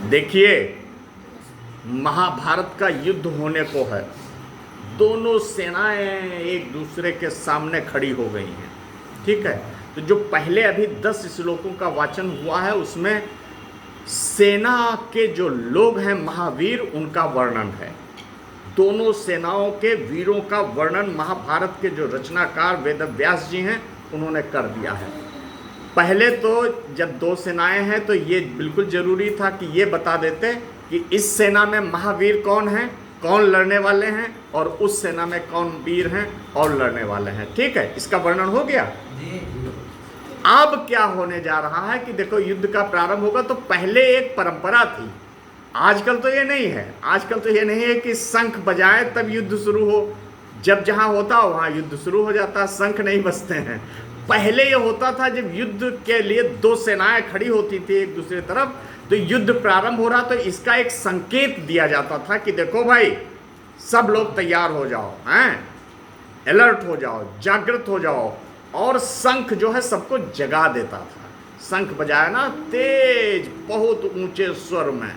देखिए, महाभारत का युद्ध होने को है। दोनों सेनाएं एक दूसरे के सामने खड़ी हो गई हैं। ठीक है, तो जो पहले अभी 10 श्लोकों का वाचन हुआ है उसमें सेना के जो लोग हैं महावीर, उनका वर्णन है। दोनों सेनाओं के वीरों का वर्णन महाभारत के जो रचनाकार वेदव्यास जी हैं उन्होंने कर दिया है। पहले तो जब दो सेनाएं हैं तो ये बिल्कुल जरूरी था कि ये बता देते कि इस सेना में महावीर कौन है, कौन लड़ने वाले हैं, और उस सेना में कौन वीर हैं और लड़ने वाले हैं। ठीक है, इसका वर्णन हो गया। अब क्या होने जा रहा है कि देखो, युद्ध का प्रारंभ होगा तो पहले एक परंपरा थी। आजकल तो ये नहीं है। आजकल तो ये नहीं है कि शंख बजाए तब युद्ध शुरू हो। जब जहां होता वहां युद्ध शुरू हो जाता, शंख नहीं बजते हैं। पहले ये होता था जब युद्ध के लिए दो सेनाएं खड़ी होती थी एक दूसरे तरफ, तो युद्ध प्रारंभ हो रहा तो इसका एक संकेत दिया जाता था कि देखो भाई, सब लोग तैयार हो जाओ, हैं, अलर्ट हो जाओ, जागृत हो जाओ। और शंख जो है सबको जगा देता था। शंख बजाया ना तेज, बहुत ऊंचे स्वर में,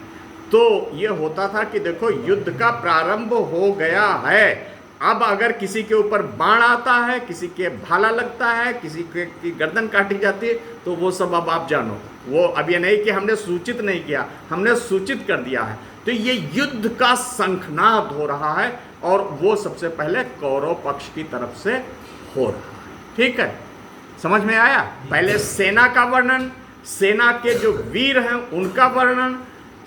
तो ये होता था कि देखो युद्ध का प्रारंभ हो गया है। अब अगर किसी के ऊपर बाण आता है, किसी के भाला लगता है, किसी के की गर्दन काटी जाती है, तो वो सब अब आप जानो। वो अब ये नहीं कि हमने सूचित नहीं किया, हमने सूचित कर दिया है। तो ये युद्ध का शंखनाद हो रहा है और वो सबसे पहले कौरव पक्ष की तरफ से हो रहा है। ठीक है, समझ में आया? पहले सेना का वर्णन, सेना के जो वीर हैं उनका वर्णन,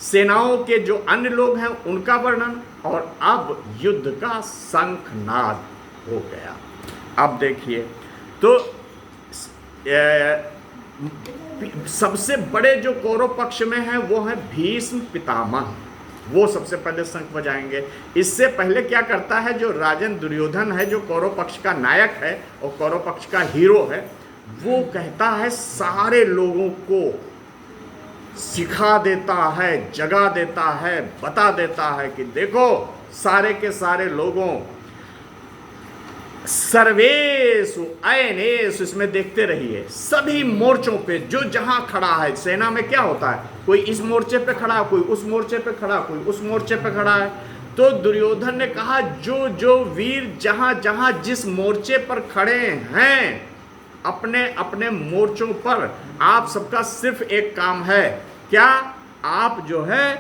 सेनाओं के जो अन्य लोग हैं उनका वर्णन, और अब युद्ध का शंखनाद हो गया। अब देखिए, तो सबसे बड़े जो कौरव पक्ष में हैं वो है भीष्म पितामह। वो सबसे पहले शंख बजाएंगे। इससे पहले क्या करता है, जो राजन दुर्योधन है, जो कौरव पक्ष का नायक है और कौरव पक्ष का हीरो है, वो कहता है, सारे लोगों को सिखा देता है, जगा देता है, बता देता है कि देखो सारे के सारे लोगों, सर्वेषु अयनेषु, इसमें देखते रहिए, सभी मोर्चों पे जो जहां खड़ा है, सेना में क्या होता है, कोई इस मोर्चे पे खड़ा, कोई उस मोर्चे पे खड़ा, कोई उस मोर्चे पे खड़ा है। तो दुर्योधन ने कहा, जो जो वीर जहां जहां जिस मोर्चे पर खड़े हैं, अपने अपने मोर्चों पर, आप सबका सिर्फ एक काम है, क्या? आप जो है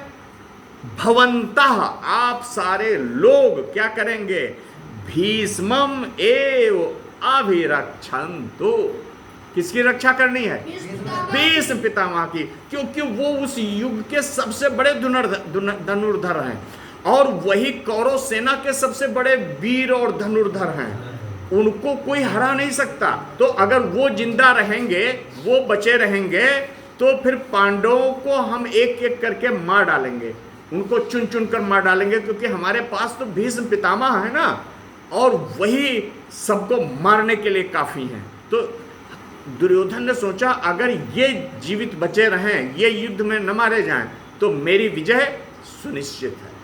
भवन्तः, आप सारे लोग क्या करेंगे? भीष्मम एव अभिरक्षन्तु। किसकी रक्षा करनी है? भीष्म पितामह की, क्योंकि वो उस युग के सबसे बड़े धनुर्धर हैं और वही कौरव सेना के सबसे बड़े वीर और धनुर्धर हैं। उनको कोई हरा नहीं सकता। तो अगर वो जिंदा रहेंगे, वो बचे रहेंगे, तो फिर पांडवों को हम एक एक करके मार डालेंगे, उनको चुन चुन कर मार डालेंगे, क्योंकि हमारे पास तो भीष्म पितामह है ना, और वही सबको मारने के लिए काफ़ी हैं। तो दुर्योधन ने सोचा, अगर ये जीवित बचे रहें, ये युद्ध में न मारे जाएं, तो मेरी विजय सुनिश्चित है।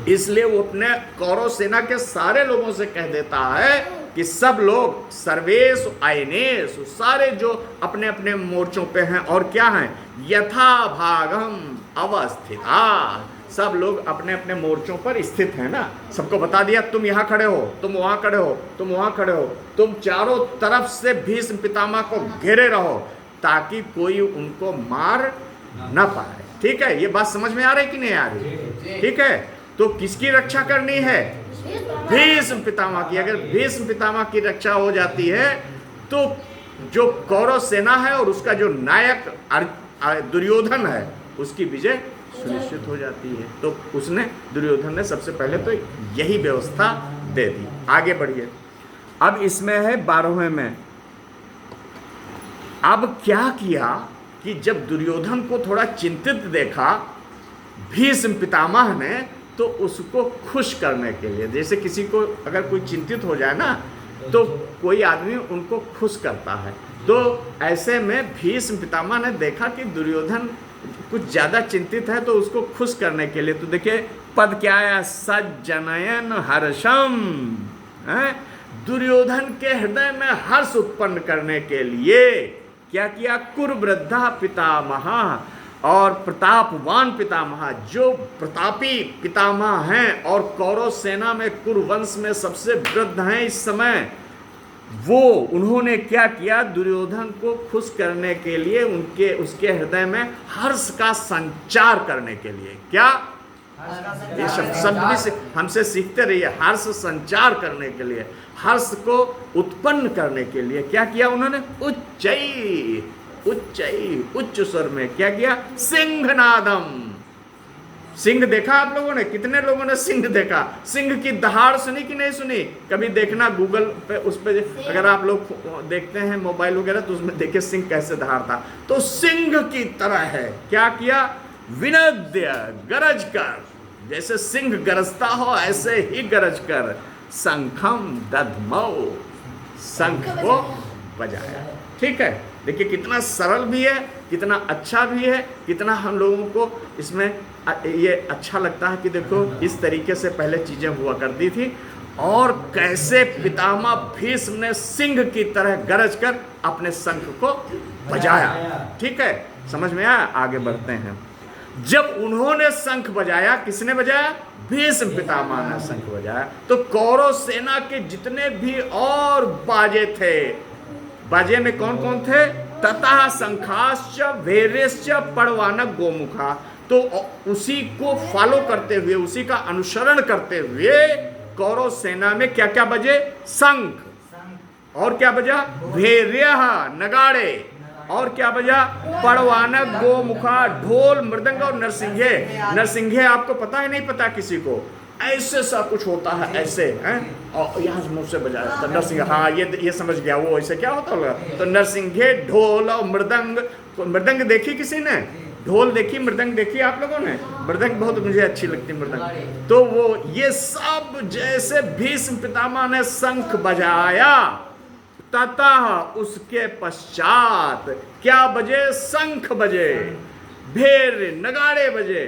इसलिए वो अपने कौरव सेना के सारे लोगों से कह देता है कि सब लोग सर्वेषु अयनेषु, सारे जो अपने अपने मोर्चों पे हैं और क्या हैं, यथा भागम अवस्थिता, सब लोग अपने अपने मोर्चों पर स्थित हैं ना। सबको बता दिया, तुम यहाँ खड़े हो, तुम वहाँ खड़े हो, तुम वहाँ खड़े हो, तुम चारों तरफ से भीष्म पितामह को घेरे रहो ताकि कोई उनको मार न पाए। ठीक है, ये बात समझ में आ रही कि नहीं आ रही? ठीक है, तो किसकी रक्षा करनी है? भीष्म पितामह की। अगर भीष्म पितामह की रक्षा हो जाती है तो जो कौरव सेना है और उसका जो नायक दुर्योधन है, उसकी विजय सुनिश्चित हो जाती है। तो उसने, दुर्योधन ने सबसे पहले तो यही व्यवस्था दे दी। आगे बढ़िए, अब इसमें है 12वें में। अब क्या किया कि जब दुर्योधन को थोड़ा चिंतित देखा भीष्म पितामह ने, तो उसको खुश करने के लिए, जैसे किसी को अगर कोई चिंतित हो जाए ना, तो कोई आदमी उनको खुश करता है, तो ऐसे में भीष्म पितामह ने देखा कि दुर्योधन कुछ ज़्यादा चिंतित है, तो उसको खुश करने के लिए, तो देखिए पद क्या आया, सज्जनयन हर्षम, दुर्योधन के हृदय में हर्ष उत्पन्न करने के लिए क्या किया? कुरुवृद्धा पितामह, और प्रतापवान पितामह, जो प्रतापी पितामह हैं और कौरव सेना में कुरुवंश में सबसे वृद्ध हैं इस समय, वो उन्होंने क्या किया, दुर्योधन को खुश करने के लिए, उसके हृदय में हर्ष का संचार करने के लिए, क्या ये शब्द भी हमसे सीखते रहिए, हर्ष संचार करने के लिए, हर्ष को उत्पन्न करने के लिए क्या किया उन्होंने, उच्च स्वर में क्या किया, सिंहनादम। सिंह देखा आप लोगों ने, कितने लोगों ने सिंह देखा? सिंह की दहाड़ सुनी कि नहीं सुनी? कभी देखना गूगल पे, उस पे अगर आप लोग देखते हैं मोबाइल वगैरह तो उसमें देखिए सिंह कैसे दहाड़ता। तो सिंह की तरह है, क्या किया, विनद्य गरज कर, जैसे सिंह गरजता हो ऐसे ही गरज कर, शंखम दधमौ, शंख को बजाया। ठीक है, देखिए कितना सरल भी है, कितना अच्छा भी है, कितना हम लोगों को इसमें ये अच्छा लगता है कि देखो इस तरीके से पहले चीजें हुआ करती थी, और कैसे पितामह भीष्म ने सिंह की तरह गरज कर अपने शंख को बजाया। ठीक है, समझ में आया? आगे बढ़ते हैं। जब उन्होंने शंख बजाया, किसने बजाया? भीष्म पितामह ने शंख बजाया। तो कौरव सेना के जितने भी और बाजे थे, बाजे में कौन कौन थे? तथा शंखाश्च भैर्यश्च पड़वानक गोमुखा। तो उसी को फॉलो करते हुए, उसी का अनुसरण करते हुए कौरव सेना में क्या क्या बजे? शंख, और क्या बजा? भैर्य, नगाड़े, और क्या बजा? पड़वानक गोमुखा, ढोल, मृदंग और नरसिंघे। नरसिंघे आपको पता है, नहीं पता किसी को? ऐसे सा कुछ होता है, ऐसे हैं, और यहाँ मुंह से बजाया तो नरसिंह, हाँ ये समझ गया वो ऐसे क्या होता होगा। तो नरसिंघे, ढोल और मृदंग। मृदंग देखी किसी ने? ढोल देखी, मृदंग देखी आप लोगों ने? मृदंग बहुत मुझे अच्छी लगती मृदंग। तो वो ये सब जैसे भीष्म पितामह ने शंख बजाया, तथा उसके पश्चात क्या बजे? शंख बजे, भेर, नगाड़े बजे,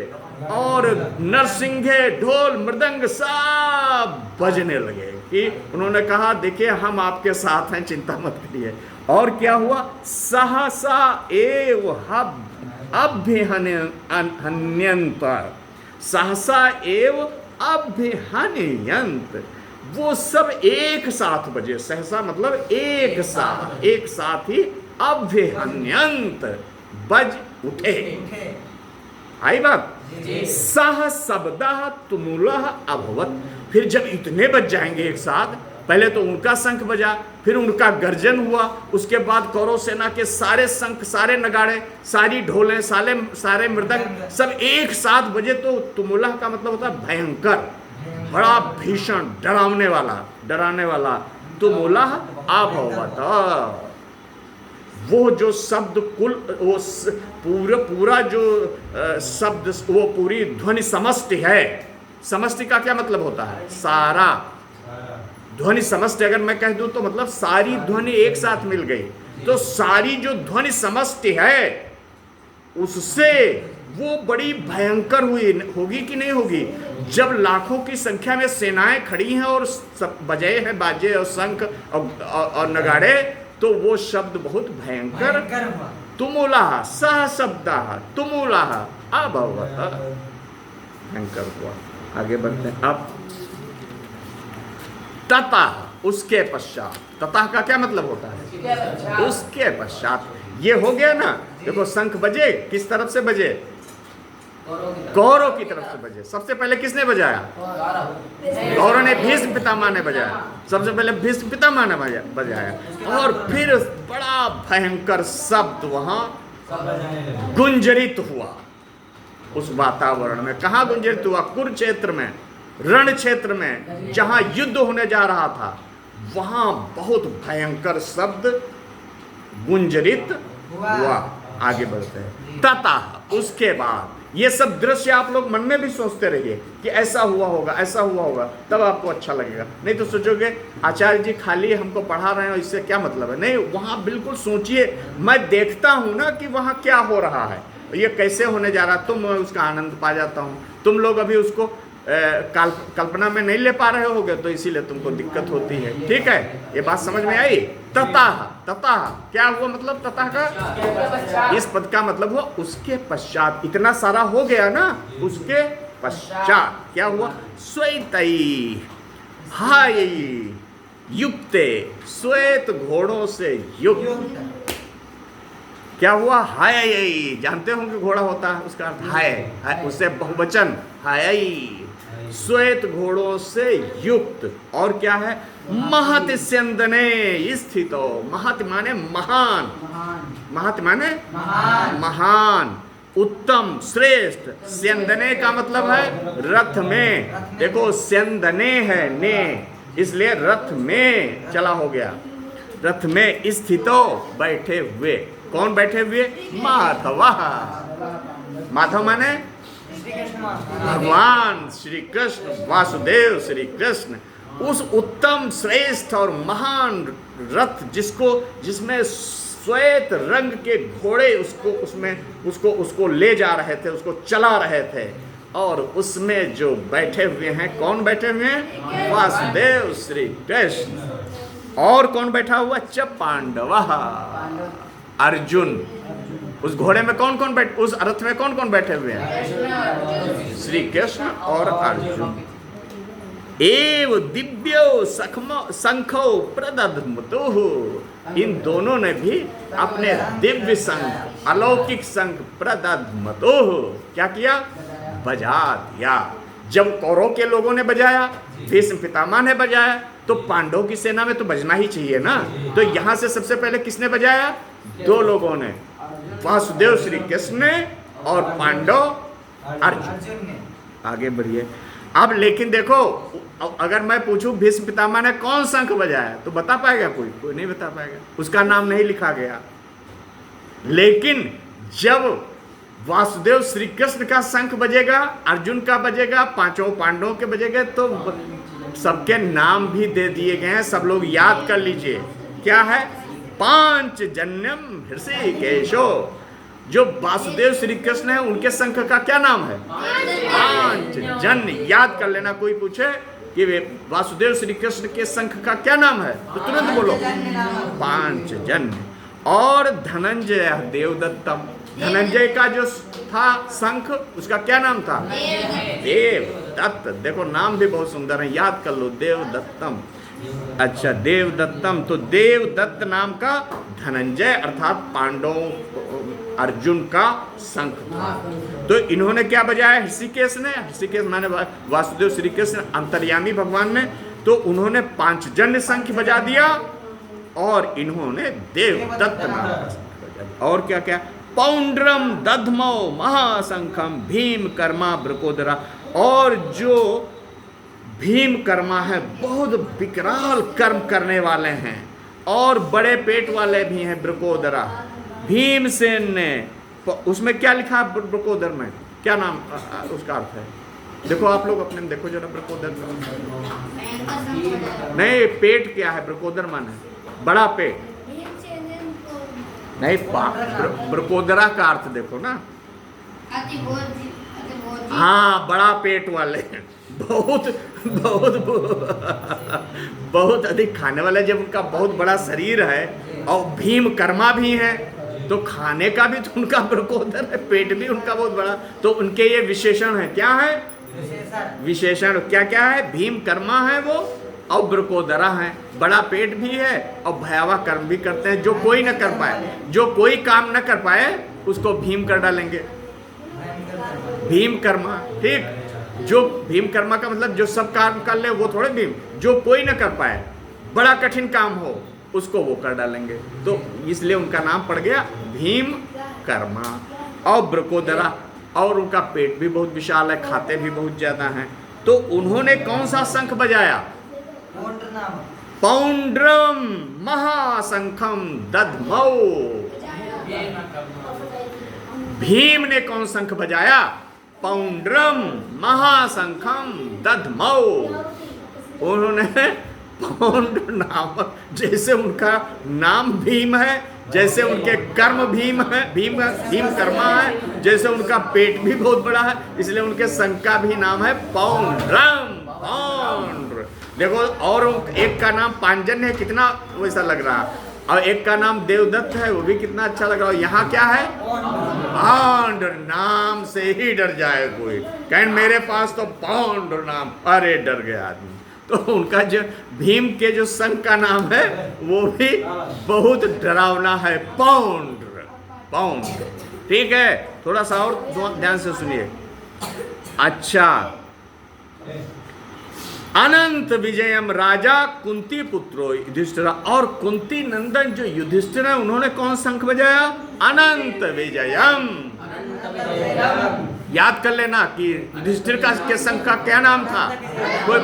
और नरसिंघे, ढोल, मृदंग सब बजने लगे। कि उन्होंने कहा देखिए हम आपके साथ हैं, चिंता मत करिए। और क्या हुआ? सहसा एव अभ्यहन्यंत, सहसा एव अभ्यहन्यंत, वो सब एक साथ बजे। सहसा मतलब एक साथ ही अभ्यहन्यंत, बज उठे। आई बात? सह शब्दः तुमुलः अभवत। फिर जब इतने बज जाएंगे एक साथ, पहले तो उनका शंख बजा, फिर उनका गर्जन हुआ, उसके बाद कौरव सेना के सारे शंख, सारे नगाड़े, सारी ढोलें, सारे मृदंग सब एक साथ बजे। तो तुमुलः का मतलब होता है भयंकर, बड़ा भीषण, डराने वाला। तुमुलः अभवत, वो जो शब्द कुल, वो पूरा जो शब्द, वो पूरी ध्वनि समष्टि है। समष्टि का क्या मतलब होता है? सारा। ध्वनि समष्टि अगर मैं कह दूं तो मतलब सारी ध्वनि एक साथ मिल गई। तो सारी जो ध्वनि समष्टि है उससे वो बड़ी भयंकर होगी कि नहीं होगी? जब लाखों की संख्या में सेनाएं खड़ी हैं और बजे हैं बाजे और शंख और नगाड़े, तो वो शब्द बहुत भयंकर। तुमुलः, सह शब्दः तुमुलः अभवत, भयंकर हुआ। आगे बढ़ते हैं। अब तथा, उसके पश्चात। तथा का क्या मतलब होता है? उसके पश्चात। ये हो गया ना, देखो शंख बजे, किस तरफ से बजे? कौरव की तरफ से बजे। सबसे पहले किसने बजाया? कौरव ने, भीष्म पितामह ने बजाया। सबसे पहले भीष्म पितामह ने बजाया, और फिर बड़ा भयंकर शब्द वहां गुंजरित हुआ उस वातावरण में। कहाँ गुंजरित हुआ? कुरुक्षेत्र में, रण क्षेत्र में, जहां युद्ध होने जा रहा था, वहां बहुत भयंकर शब्द गुंजरित हुआ। आगे बढ़ते हैं। तथा, उसके बाद। ये सब दृश्य आप लोग मन में भी सोचते रहिए कि ऐसा हुआ होगा, ऐसा हुआ होगा, तब आपको अच्छा लगेगा। नहीं तो सोचोगे आचार्य जी खाली हमको पढ़ा रहे हैं, इससे क्या मतलब है? नहीं, वहाँ बिल्कुल सोचिए, मैं देखता हूँ ना कि वहाँ क्या हो रहा है, ये कैसे होने जा रहा है, तो मैं उसका आनंद पा जाता हूँ। तुम लोग अभी उसको कल्पना में नहीं ले पा रहे होगे, तो इसीलिए तुमको दिक्कत होती है। ठीक है, ये बात समझ में आई? ततः, ततः क्या हुआ मतलब ततः का? इस पद का मतलब हुआ उसके पश्चात। इतना सारा हो गया ना, उसके पश्चात क्या हुआ? श्वेतई हाय युक्ते, श्वेत घोड़ों से युक्त। क्या हुआ? हाय, जानते होंगे घोड़ा होता है, उसका अर्थ हाय, उससे बहुवचन हाय, श्वेत घोड़ों से युक्त। और क्या है? महत स्यंदने स्थितो, महत माने महान, महत माने महान, उत्तम, श्रेष्ठ। स्यंदने का मतलब है रथ में। देखो स्यंदने है ने, इसलिए रथ में चला हो गया। रथ में स्थितो बैठे हुए। कौन बैठे हुए? माधव। माधव माने भगवान श्री कृष्ण, वासुदेव श्री कृष्ण। उस उत्तम, श्रेष्ठ और महान रथ जिसमें श्वेत रंग के घोड़े उसको ले जा रहे थे, उसको चला रहे थे। और उसमें जो बैठे हुए हैं, कौन बैठे हुए हैं? वासुदेव श्री कृष्ण। और कौन बैठा हुआ? च पांडव, अर्जुन। उस घोड़े में कौन कौन बैठ, उस रथ में कौन कौन बैठे हुए हैं? श्री कृष्ण और अर्जुन। एव दिव्यो शंखो प्रदध्मतुः, इन दोनों ने भी अपने दिव्य शंख, अलौकिक शंख प्रदध्मतुः क्या किया? बजा दिया। जब कौरव के लोगों ने बजाया, भीष्म पितामह ने बजाया, तो पांडवों की सेना में तो बजना ही चाहिए ना। तो यहां से सबसे पहले किसने बजाया? दो लोगों ने, वासुदेव श्री कृष्ण ने और पांडव अर्जुन ने। आगे बढ़िए। अब लेकिन देखो, अगर मैं पूछूं भीष्म पितामह ने कौन शंख बजाया, तो बता पाएगा कोई? कोई नहीं बता पाएगा, उसका नाम नहीं लिखा गया। लेकिन जब वासुदेव श्री कृष्ण का शंख बजेगा, अर्जुन का बजेगा, पांचों पांडवों के बजेगा, तो सबके नाम भी दे दिए गए हैं। सब लोग याद कर लीजिए। क्या है? पांचजन्यम हृषिकेशो। जो वासुदेव श्री कृष्ण है, उनके शंख का क्या नाम है? पांचजन्य। याद कर लेना। कोई पूछे कि वासुदेव श्री कृष्ण के शंख का क्या नाम है, तो तुरंत बोलो पांचजन्य। और धनंजय देवदत्तम, धनंजय का जो था शंख, उसका क्या नाम था? देवदत्त। देखो नाम भी बहुत सुंदर है, याद कर लो, देवदत्तम। अच्छा, देवदत्तम। तो देवदत्त नाम का धनंजय अर्थात पांडव अर्जुन का शंख था। तो इन्होंने क्या बजाया? ऋषिकेश ने। ऋषिकेश माने वासुदेव श्री कृष्ण, अंतर्यामी भगवान ने। तो उन्होंने पांचजन्य शंख बजा दिया और इन्होंने देवदत्त नाम का शंख बजा दिया। और क्या क्या? पौंड्रम दधमो महाशंखम भीम कर्मा ब्रकोदरा। और जो भीम कर्मा है, बहुत विकराल कर्म करने वाले हैं और बड़े पेट वाले भी हैं, ब्रकोदरा। भीमसेन ने, उसमें क्या लिखा है? ब्रकोदर में क्या नाम उसका अर्थ है? देखो आप लोग अपने में देखो जरा, ब्रकोदर नहीं, पेट क्या है? ब्रकोदर माने बड़ा पेट नहीं, ब्रकोदरा का अर्थ देखो ना। हाँ, बड़ा पेट वाले, बहुत बहुत बहुत अधिक खाने वाले। जब उनका बहुत बड़ा शरीर है और भीम कर्मा भी है, तो खाने का भी तो उनका ब्रकोदर है, पेट भी उनका बहुत बड़ा। तो उनके ये विशेषण है। क्या है विशेषण? क्या क्या है? भीम कर्मा है वो, और ब्रकोदरा है, बड़ा पेट भी है और भयावह कर्म भी करते हैं। जो कोई न कर पाए, जो कोई काम न कर पाए, उसको भीम कर डालेंगे, भीम कर्मा। ठीक, जो भीम कर्मा का मतलब जो सब काम कर ले वो थोड़े भीम, जो कोई न कर पाए, बड़ा कठिन काम हो, उसको वो कर डालेंगे। तो इसलिए उनका नाम पड़ गया भीम कर्मा। और ब्रकोदरा, और उनका पेट भी बहुत विशाल है, खाते भी बहुत ज्यादा हैं। तो उन्होंने कौन सा शंख बजाया? पौंड्रम महाशंखम दधमौ। भीम ने कौन शंख बजाया? पौंड्रम महाशंखम दधमौ। उन्होंने पौंड नामक, जैसे उनका नाम भीम है, जैसे उनके कर्म भीम है, भीम कर्मा है, जैसे उनका पेट भी बहुत बड़ा है, इसलिए उनके शंख का भी नाम है पौंड्रम, पौंड। देखो, और एक का नाम पांजन्य है, कितना वैसा लग रहा है, और एक का नाम देवदत्त है, वो भी कितना अच्छा लग रहा है। यहाँ क्या है? पांड। नाम से ही डर जाए कोई, कहें मेरे पास तो पांड नाम, अरे डर गया आदमी। तो उनका जो भीम के जो संघ का नाम है वो भी बहुत डरावना है, पाउंड। पाउंड, ठीक है, थोड़ा सा और ध्यान से सुनिए। अच्छा, अनंत विजयम राजा कुंती पुत्रो युधिष्ठिर, और कुंती नंदन जो युधिष्ठिर है उन्होंने कौन शंख बजाया? अनंत विजयम। याद कर लेना कि युधिष्ठिर का के शंख का क्या नाम था? कोई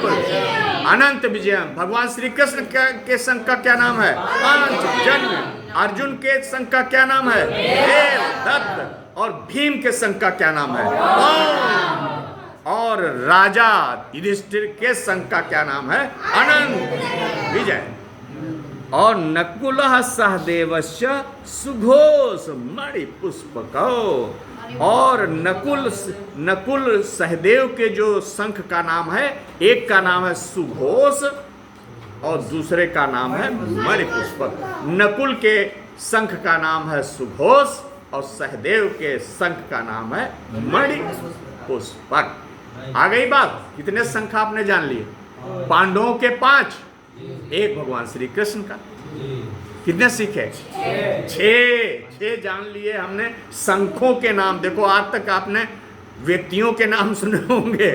अनंत विजयम। भगवान श्री कृष्ण के शंख का क्या नाम है? पांचजन्य। अर्जुन के शंख का क्या नाम है? देवदत्त। और भीम के शंख का क्या नाम है? और राजा युधिष्ठिर के शंख का क्या नाम है? अनंत विजय। और नकुल सहदेवस्य सुघोष मणि पुष्पको, और नकुल सहदेव के जो शंख का नाम है, एक का नाम है सुघोष और दूसरे का नाम है मणिपुष्पक। नकुल के शंख का नाम है सुघोष और सहदेव के शंख का नाम है मणिपुष्पक। आ गई बात? कितने शंख आपने जान लिए? पांडवों के 5, एक भगवान श्री कृष्ण का। कितने सीखे? 6 जान लिए हमने शंखों के नाम। देखो, आज तक आपने व्यक्तियों के नाम सुने होंगे,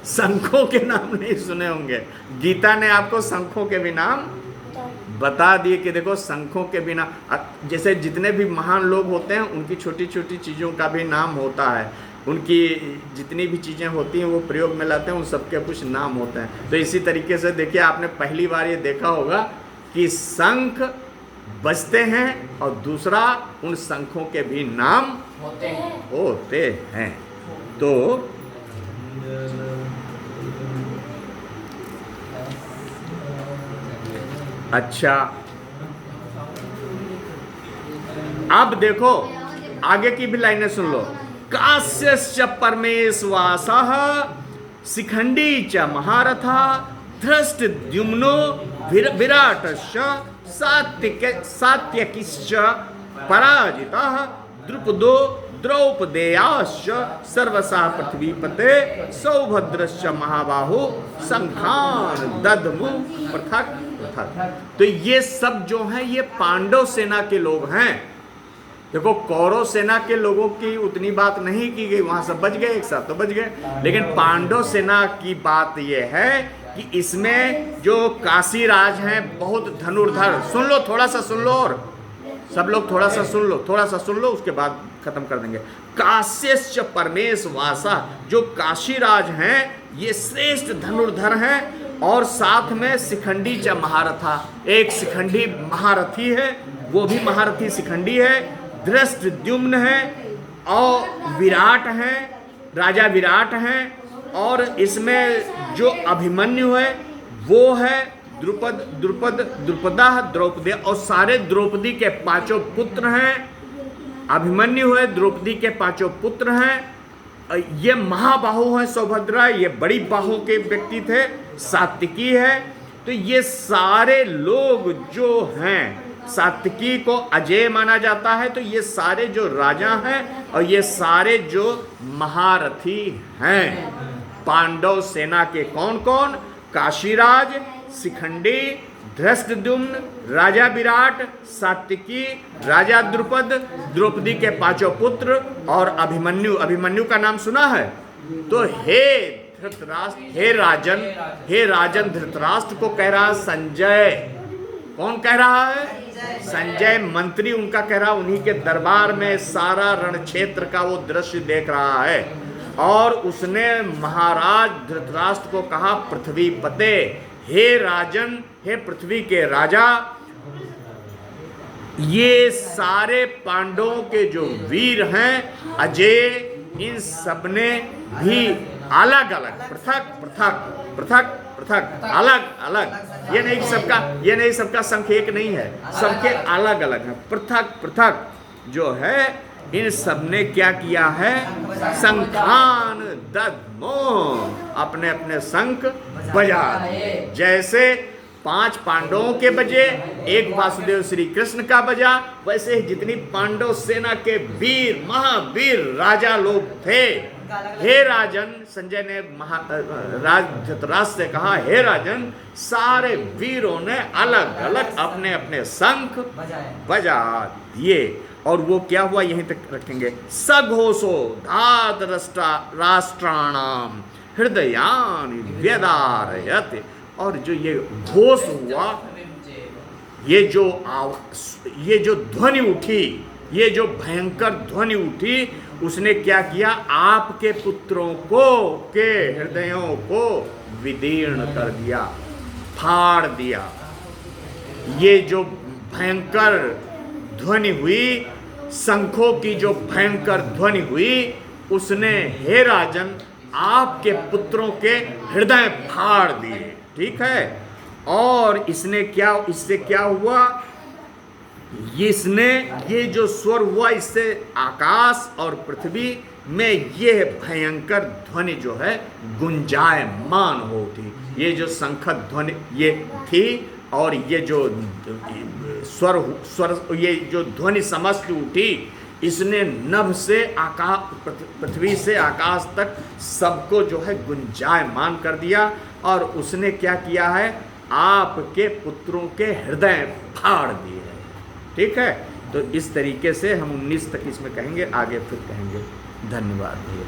शंखों के नाम नहीं सुने होंगे। गीता ने आपको शंखों के भी नाम बता दिए कि देखो, शंखों के बिना, जैसे जितने भी महान लोग होते हैं उनकी छोटी छोटी चीज़ों का भी नाम होता है, उनकी जितनी भी चीज़ें होती हैं वो प्रयोग में लाते हैं, उन सबके कुछ नाम होते हैं। तो इसी तरीके से देखिए, आपने पहली बार ये देखा होगा कि शंख बजते हैं और दूसरा उन शंखों के भी नाम होते हैं। तो अच्छा, अब देखो आगे की भी लाइनें सुन लो। कास्यश्च परमेशवासः शिखंडी च महारथा धृष्टद्युम्नो विराटश्च सात्यकिश्च पराजितः द्रुपदो द्रौपदेयाश्च सर्वसा पृथ्वीपते सौभद्रश्च महाबाहु शंखान ददमु पृथक पृथक। तो ये सब जो हैं ये पांडव सेना के लोग हैं। देखो, कौरव सेना के लोगों की उतनी बात नहीं की गई, वहां सब बच गए, एक साथ तो बच गए, लेकिन पांडव सेना की बात यह है कि इसमें जो काशीराज हैं बहुत धनुर्धर। सुन लो, थोड़ा सा सुन लो, और सब लोग थोड़ा सा सुन लो, थोड़ा सा सुन लो, उसके बाद खत्म कर देंगे। काश्यश्च परमेशवासा, जो काशीराज हैं ये श्रेष्ठ धनुर्धर हैं, और साथ में शिखंडी च महारथा, एक शिखंडी महारथी है, वो भी महारथी शिखंडी है। धृष्टद्युम्न है और विराट हैं, राजा विराट हैं, और इसमें जो अभिमन्यु है वो है द्रुपदा द्रौपदी, और सारे द्रौपदी के 5 पुत्र हैं। अभिमन्यु है, द्रौपदी के 5 पुत्र हैं। ये महाबाहु हैं सौभद्रा, ये बड़ी बाहु के व्यक्ति थे। सात्विकी है। तो ये सारे लोग जो हैं, सात्विकी को अजय माना जाता है। तो ये सारे जो राजा हैं और ये सारे जो महारथी हैं पांडव सेना के, कौन कौन? काशीराज, शिखंडी, धृष्टद्युम्न, राजा विराट, सात्विकी, राजा द्रुपद, द्रौपदी के 5 पुत्र और अभिमन्यु। अभिमन्यु का नाम सुना है? तो हे धृतराष्ट्र, हे राजन धृतराष्ट्र को कह रहा संजय। कौन कह रहा है? संजय, मंत्री उनका कह रहा। उन्हीं के दरबार में सारा रण क्षेत्र का वो दृश्य देख रहा है, और उसने महाराज धृतराष्ट्र को कहा, पृथ्वी पते, हे राजन, हे पृथ्वी के राजा, ये सारे पांडवों के जो वीर हैं अजय, इन सबने भी अलग अलग, पृथक पृथक पृथक पृथक, अलग अलग, ये नहीं सबका संख्या एक नहीं है, सबके अलग अलग है, पृथक पृथक जो है, इन सबने क्या किया है? शंखान दद्मो, अपने अपने शंख बजा दिए। जैसे 5 पांडवों के बजे, एक वासुदेव श्री कृष्ण का बजा, वैसे ही जितनी पांडव सेना के वीर महावीर राजा लोग थे, हे राजन, संजय ने धृतराष्ट्र से कहा, हे राजन, सारे वीरों ने अलग अलग अपने अपने शंख बजा दिए। और वो क्या हुआ, यहीं तक रखेंगे। सघोषो धात राष्ट्राणाम हृदयानि व्यदारयत, और जो ये घोष हुआ, ये जो ध्वनि उठी, ये जो भयंकर ध्वनि उठी, उसने क्या किया, आपके पुत्रों को के हृदयों को विदीर्ण कर दिया, फाड़ दिया। ये जो भयंकर ध्वनि हुई, शंखों की जो भयंकर ध्वनि हुई, उसने, हे राजन, आपके पुत्रों के हृदय फाड़ दिए। ठीक है। और इससे क्या हुआ, इसने ये जो स्वर हुआ, इससे आकाश और पृथ्वी में ये भयंकर ध्वनि जो है गुंजायमान हो उठी। ये जो शंख ध्वनि ये थी, और ये जो स्वर ये जो ध्वनि समस्त उठी, इसने नभ से आकाश, पृथ्वी से आकाश तक सबको जो है गुंजायमान कर दिया। और उसने क्या किया है, आपके पुत्रों के हृदय फाड़ दिए। ठीक है। तो इस तरीके से हम 19 तक इसमें कहेंगे, आगे फिर कहेंगे। धन्यवाद भैया।